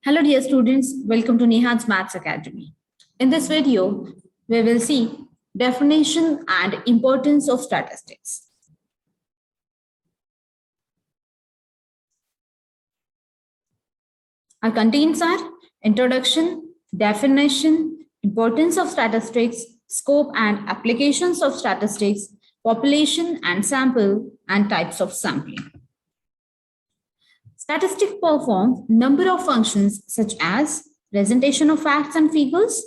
Hello dear students, welcome to Nihat's Maths Academy. In this video, we will see definition and importance of statistics. Our contents are introduction, definition, importance of statistics, scope and applications of statistics, population and sample, and types of sampling. Statistics perform number of functions such as presentation of facts and figures,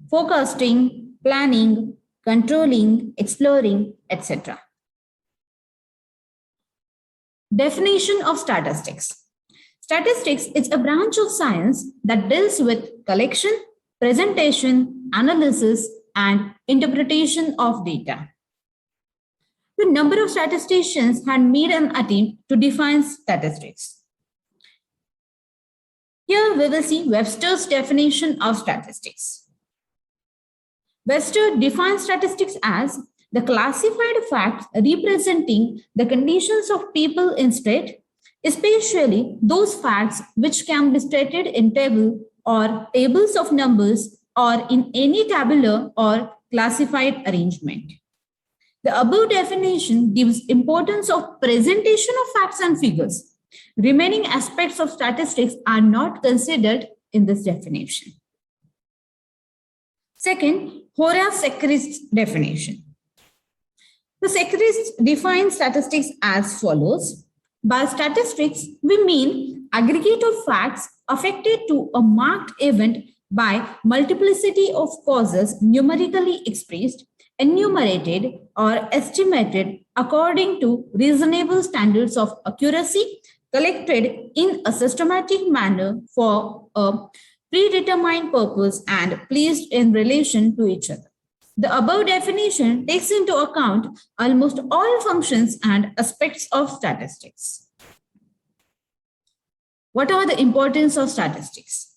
forecasting, planning, controlling, exploring, etc. Definition of statistics. Statistics is a branch of science that deals with collection, presentation, analysis, and interpretation of data. The number of statisticians had made an attempt to define statistics. Here we will see Webster's definition of statistics. Webster defines statistics as the classified facts representing the conditions of people in state, especially those facts which can be stated in table or tables of numbers or in any tabular or classified arrangement. The above definition gives importance of presentation of facts and figures. Remaining aspects of statistics are not considered in this definition. Second, Horace Sechrist's definition. The Sechrist defines statistics as follows. By statistics, we mean aggregate of facts affected to a marked event by multiplicity of causes numerically expressed, enumerated, or estimated according to reasonable standards of accuracy, collected in a systematic manner for a predetermined purpose and placed in relation to each other. The above definition takes into account almost all functions and aspects of statistics. What are the importance of statistics?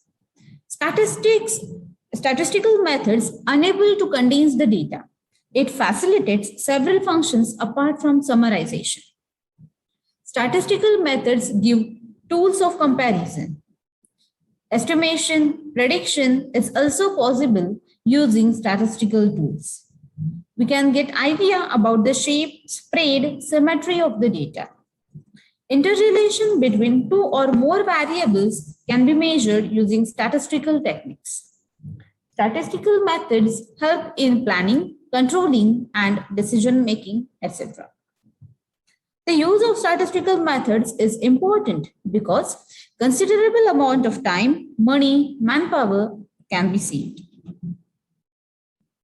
Statistical methods enable to condense the data. It facilitates several functions apart from summarization. Statistical methods give tools of comparison. Estimation, prediction is also possible using statistical tools. We can get idea about the shape, spread, symmetry of the data. Interrelation between two or more variables can be measured using statistical techniques. Statistical methods help in planning, controlling, and decision making, etc. The use of statistical methods is important because considerable amount of time, money, manpower can be saved.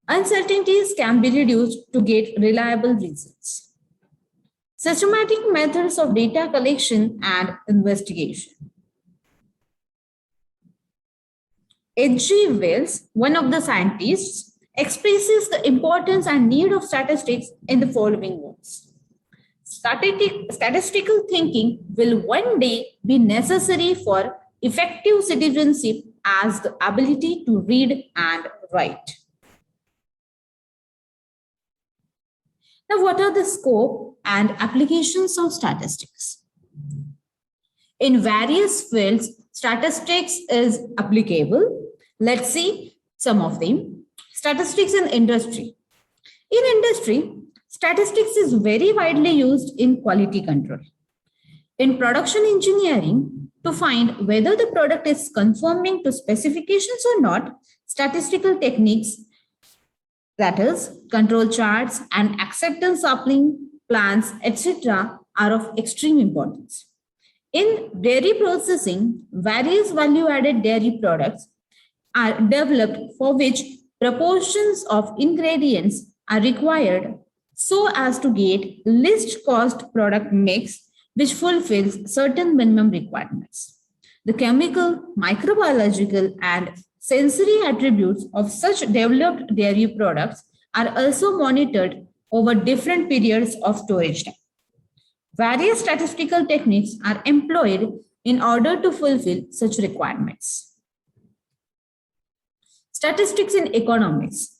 Uncertainties can be reduced to get reliable results. Systematic methods of data collection and investigation. H.G. Wells, one of the scientists, expresses the importance and need of statistics in the following words. Statistical thinking will one day be necessary for effective citizenship as the ability to read and write. Now, what are the scope and applications of statistics? In various fields, statistics is applicable. Let's see some of them. Statistics in industry. In industry, statistics is very widely used in quality control. In production engineering, to find whether the product is conforming to specifications or not, statistical techniques, that is, control charts and acceptance sampling plans, etc., are of extreme importance. In dairy processing, various value-added dairy products are developed for which proportions of ingredients are required so as to get least cost product mix which fulfills certain minimum requirements. The chemical, microbiological, and sensory attributes of such developed dairy products are also monitored over different periods of storage time. Various statistical techniques are employed in order to fulfill such requirements. Statistics in economics.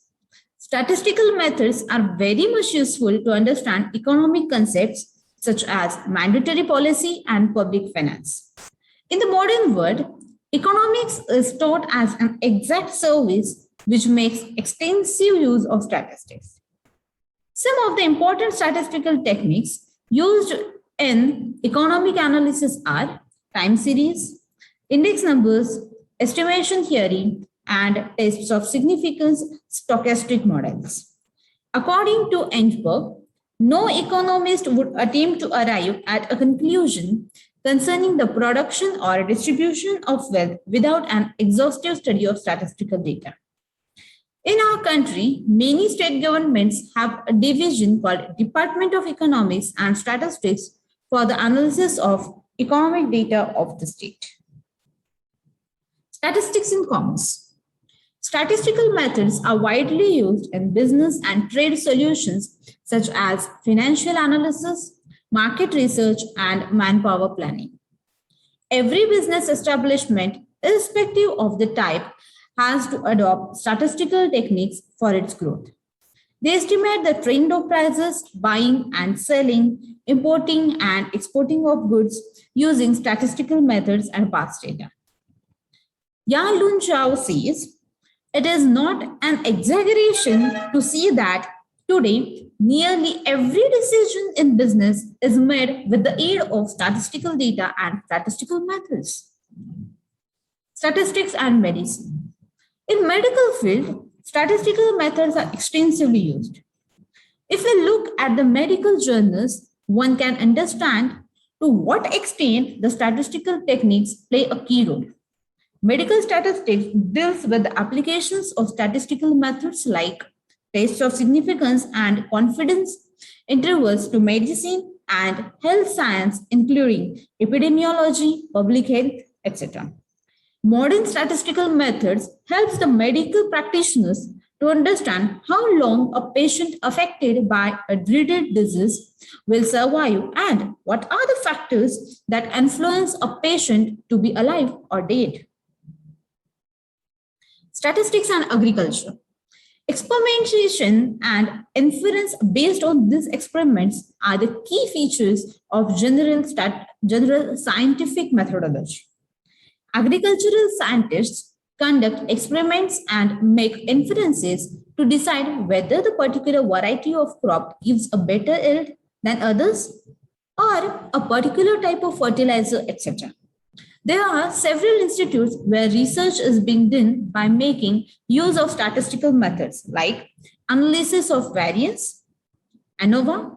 Statistical methods are very much useful to understand economic concepts such as mandatory policy and public finance. In the modern world, Economics is taught as an exact service which makes extensive use of statistics. Some of the important statistical techniques used in economic analysis are time series, index numbers, estimation theory, and tests of significance stochastic models. According to Engberg, no economist would attempt to arrive at a conclusion concerning the production or distribution of wealth without an exhaustive study of statistical data. In our country, many state governments have a division called Department of Economics and Statistics for the analysis of economic data of the state. Statistics in commerce. Statistical methods are widely used in business and trade solutions such as financial analysis, market research, and manpower planning. Every business establishment, irrespective of the type, has to adopt statistical techniques for its growth. They estimate the trend of prices, buying and selling, importing and exporting of goods using statistical methods and past data. Ya-Lun Chao says, it is not an exaggeration to see that today nearly every decision in business is made with the aid of statistical data and statistical methods. Statistics and medicine. In medical field, statistical methods are extensively used. If we look at the medical journals, one can understand to what extent the statistical techniques play a key role. Medical statistics deals with the applications of statistical methods like tests of significance and confidence intervals to medicine and health science, including epidemiology, public health, etc. Modern statistical methods helps the medical practitioners to understand how long a patient affected by a dreaded disease will survive and what are the factors that influence a patient to be alive or dead. Statistics and agriculture. Experimentation and inference based on these experiments are the key features of general scientific methodology. Agricultural scientists conduct experiments and make inferences to decide whether the particular variety of crop gives a better yield than others or a particular type of fertilizer, etc. There are several institutes where research is being done by making use of statistical methods like analysis of variance, ANOVA,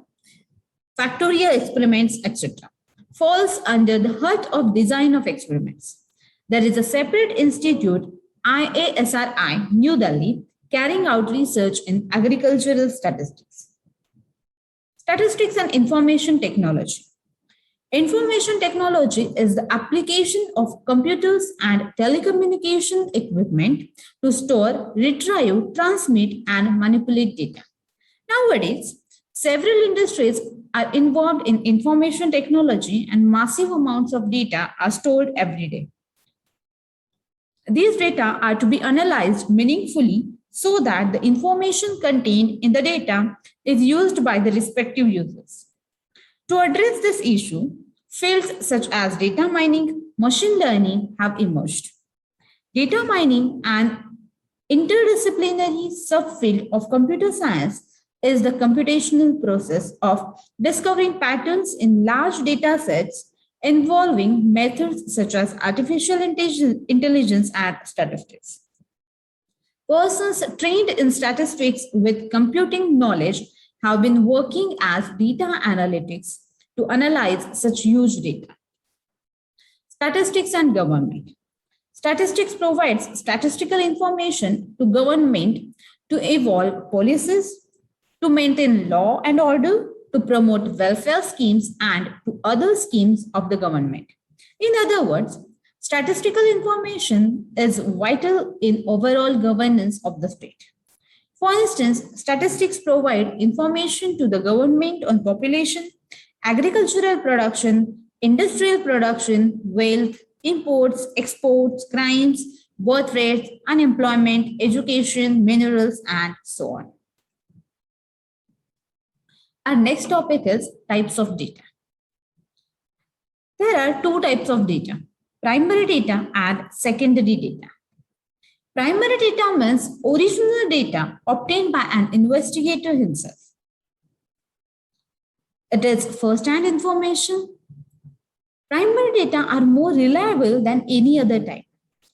factorial experiments, etc. Falls under the heart of design of experiments. There is a separate institute, IASRI, New Delhi, carrying out research in agricultural statistics. Statistics and information technology. Information technology is the application of computers and telecommunication equipment to store, retrieve, transmit, and manipulate data. Nowadays, several industries are involved in information technology and massive amounts of data are stored every day. These data are to be analyzed meaningfully so that the information contained in the data is used by the respective users. To address this issue, fields such as data mining, machine learning have emerged. Data mining, an interdisciplinary subfield of computer science, is the computational process of discovering patterns in large data sets involving methods such as artificial intelligence and statistics. Persons trained in statistics with computing knowledge have been working as data analytics to analyze such huge data. Statistics and government. Statistics provides statistical information to government to evolve policies, to maintain law and order, to promote welfare schemes and to other schemes of the government. In other words, statistical information is vital in overall governance of the state. For instance, statistics provide information to the government on population, agricultural production, industrial production, wealth, imports, exports, crimes, birth rates, unemployment, education, minerals, and so on. Our next topic is types of data. There are two types of data. primary data and secondary data. Primary data means original data obtained by an investigator himself. It is first-hand information. Primary data are more reliable than any other type,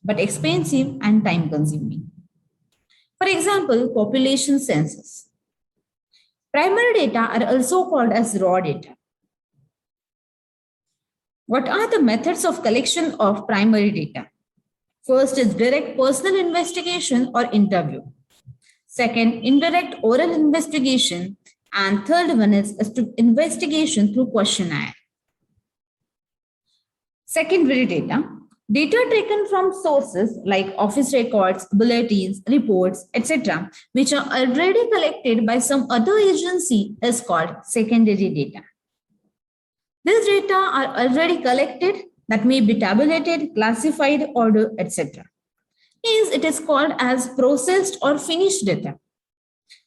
but expensive and time-consuming. For example, population census. Primary data are also called as raw data. What are the methods of collection of primary data? First is direct personal investigation or interview. Second, indirect oral investigation. And third one is investigation through questionnaire. Secondary data. Data taken from sources like office records, bulletins, reports, etc., which are already collected by some other agency is called secondary data. These data are already collected that may be tabulated, classified, ordered, etc. Hence, it is called as processed or finished data.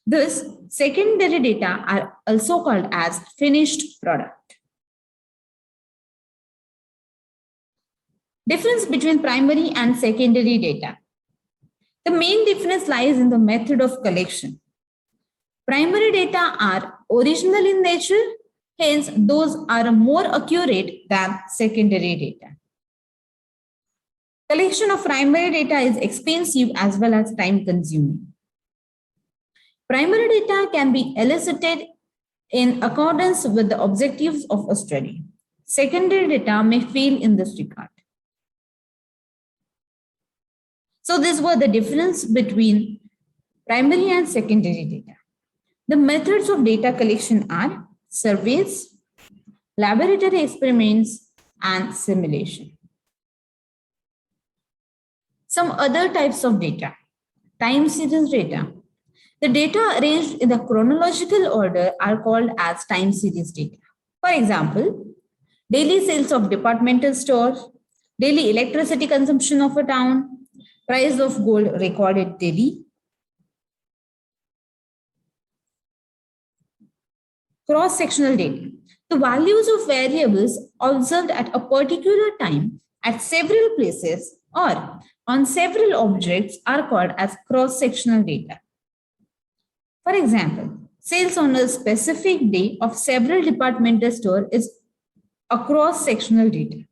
This secondary data are also called as finished product. Difference between primary and secondary data. The main difference lies in the method of collection. Primary data are original in nature, hence those are more accurate than secondary data. Collection of primary data is expensive as well as time consuming. Primary data can be elicited in accordance with the objectives of a study. Secondary data may fail in this regard. So these were the difference between primary and secondary data. The methods of data collection are surveys, laboratory experiments, and simulation. Some other types of data. Time series data. The data arranged in the chronological order are called as time series data. For example, daily sales of departmental stores, daily electricity consumption of a town, price of gold recorded daily. Cross-sectional data. The values of variables observed at a particular time at several places or on several objects are called as cross-sectional data. For example, sales on a specific day of several departmental stores is a cross-sectional data.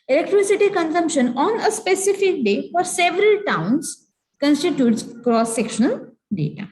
Electricity consumption on a specific day for several towns constitutes cross-sectional data.